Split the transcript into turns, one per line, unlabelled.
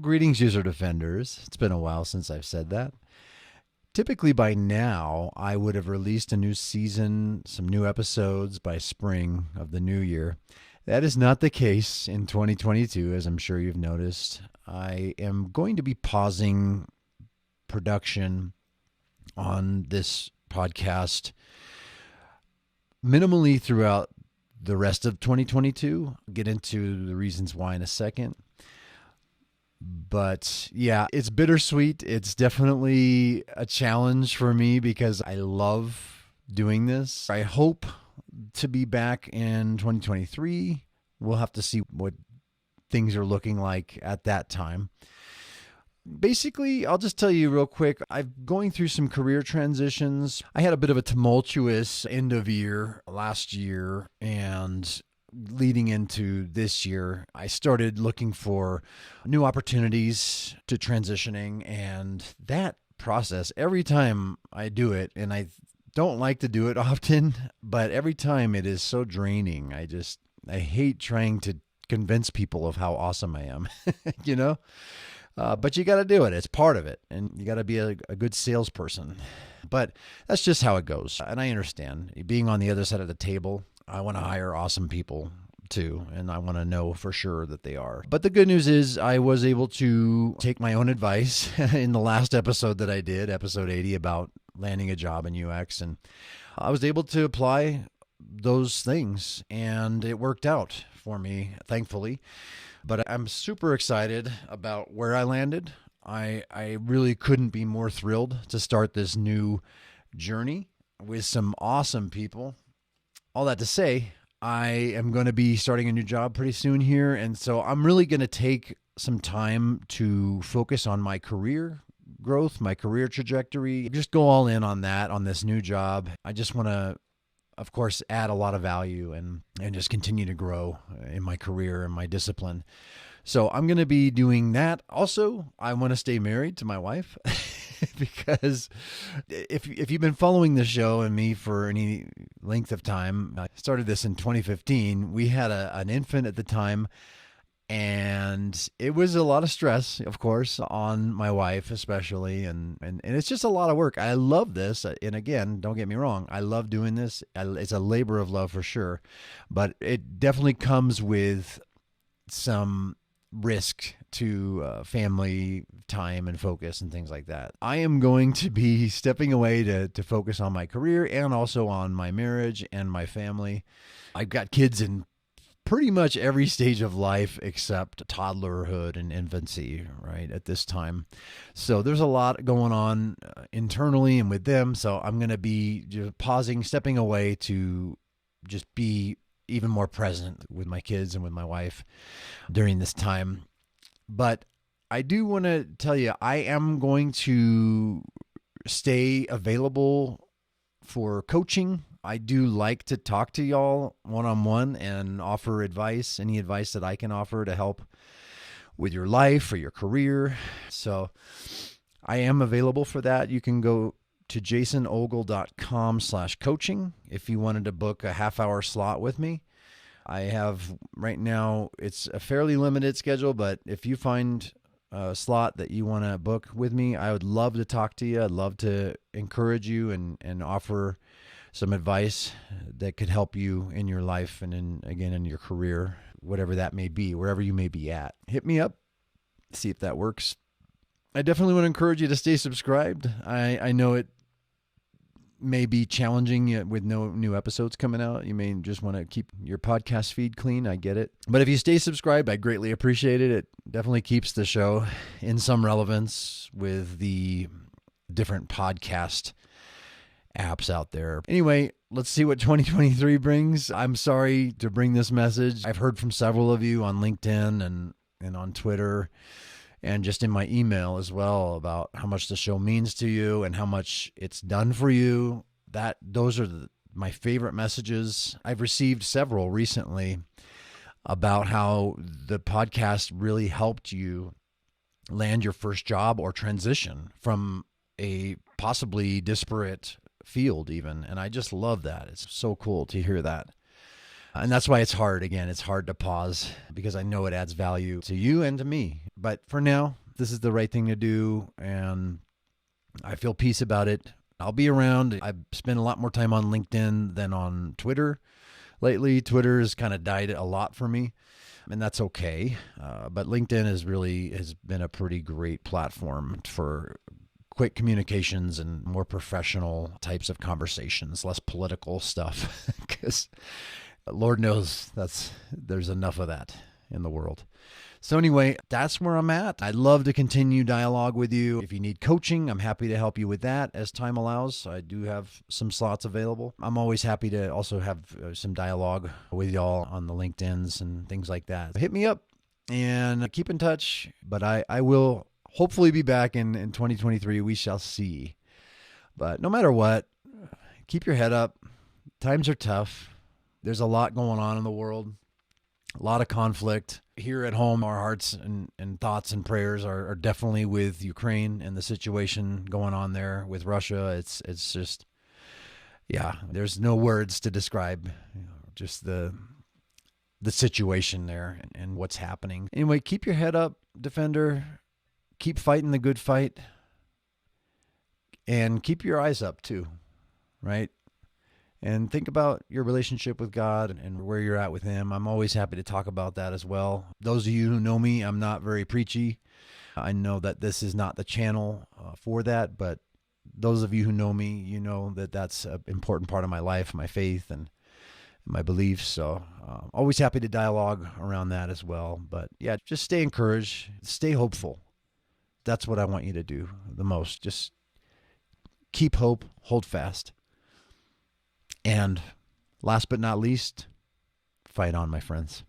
Greetings, user defenders. It's been a while since I've said that. Typically by now, I would have released a new season, some new episodes by spring of the new year. That is not the case in 2022, as I'm sure you've noticed. I am going to be pausing production on this podcast minimally throughout the rest of 2022. I'll get into the reasons why in a second. But yeah, it's bittersweet. It's definitely a challenge for me because I love doing this. I hope to be back in 2023. We'll have to see what things are looking like at that time. Basically, I'll just tell you real quick, I'm going through some career transitions. I had a bit of a tumultuous end of year last year, and leading into this year, I started looking for new opportunities to transitioning, and that process, every time I do it, and I don't like to do it often, but every time it is so draining. I hate trying to convince people of how awesome I am, you know? But you got to do it. It's part of it, and you got to be a good salesperson. But that's just how it goes, and I understand. Being on the other side of the table, I want to hire awesome people too, and I want to know for sure that they are. But the good news is I was able to take my own advice in the last episode that I did, episode 80, about landing a job in UX, and I was able to apply those things, and it worked out for me, thankfully. But I'm super excited about where I landed. I really couldn't be more thrilled to start this new journey with some awesome people. All that to say, I am going to be starting a new job pretty soon here. And so I'm really going to take some time to focus on my career growth, my career trajectory, just go all in on that, on this new job. I just want to, of course, add a lot of value and just continue to grow in my career and my discipline. So I'm going to be doing that. Also, I want to stay married to my wife because if you've been following the show and me for any length of time, I started this in 2015. We had an infant at the time, and it was a lot of stress, of course, on my wife especially, and it's just a lot of work. I love this, and again, don't get me wrong, I love doing this. It's a labor of love for sure, but it definitely comes with some risk to family time and focus and things like that. I am going to be stepping away to focus on my career and also on my marriage and my family. I've got kids in pretty much every stage of life except toddlerhood and infancy, right, at this time. So there's a lot going on internally and with them. So I'm going to be just pausing, stepping away to just be even more present with my kids and with my wife during this time. But I do want to tell you, I am going to stay available for coaching. I do like to talk to y'all one-on-one and offer advice, any advice that I can offer to help with your life or your career. So I am available for that. You can go to jasonogle.com/coaching if you wanted to book a half-hour slot with me. I have right now, it's a fairly limited schedule, but if you find a slot that you want to book with me, I would love to talk to you. I'd love to encourage you and offer some advice that could help you in your life and in your career, whatever that may be, wherever you may be at. Hit me up, see if that works. I definitely want to encourage you to stay subscribed. I know it may be challenging with no new episodes coming out. You may just want to keep your podcast feed clean. I get it. But if you stay subscribed, I greatly appreciate it. It definitely keeps the show in some relevance with the different podcast apps out there. Anyway, let's see what 2023 brings. I'm sorry to bring this message. I've heard from several of you on LinkedIn and on Twitter and just in my email as well about how much the show means to you and how much it's done for you. Those are my favorite messages. I've received several recently about how the podcast really helped you land your first job or transition from a possibly disparate field even. And I just love that. It's so cool to hear that. And that's why it's hard. Again, it's hard to pause because I know it adds value to you and to me. But for now, this is the right thing to do. And I feel peace about it. I'll be around. I've spent a lot more time on LinkedIn than on Twitter lately. Twitter has kind of died a lot for me, and that's okay. But LinkedIn has been a pretty great platform for quick communications and more professional types of conversations, less political stuff, because Lord knows there's enough of that in the world. So anyway, that's where I'm at. I'd love to continue dialogue with you. If you need coaching, I'm happy to help you with that as time allows. I do have some slots available. I'm always happy to also have some dialogue with y'all on the LinkedIns and things like that. Hit me up and keep in touch. But I will hopefully be back in 2023. We shall see. But no matter what, keep your head up. Times are tough. There's a lot going on in the world. A lot of conflict. Here at home, our hearts and thoughts and prayers are definitely with Ukraine and the situation going on there with Russia. It's just, yeah, there's no words to describe just the situation there and what's happening. Anyway, keep your head up, Defender. Keep fighting the good fight. And keep your eyes up too, right? And think about your relationship with God and where you're at with Him. I'm always happy to talk about that as well. Those of you who know me, I'm not very preachy. I know that this is not the channel for that, but those of you who know me, you know that that's an important part of my life, my faith, and my beliefs. So always happy to dialogue around that as well. But yeah, just stay encouraged, stay hopeful. That's what I want you to do the most. Just keep hope, hold fast. And last but not least, fight on, my friends.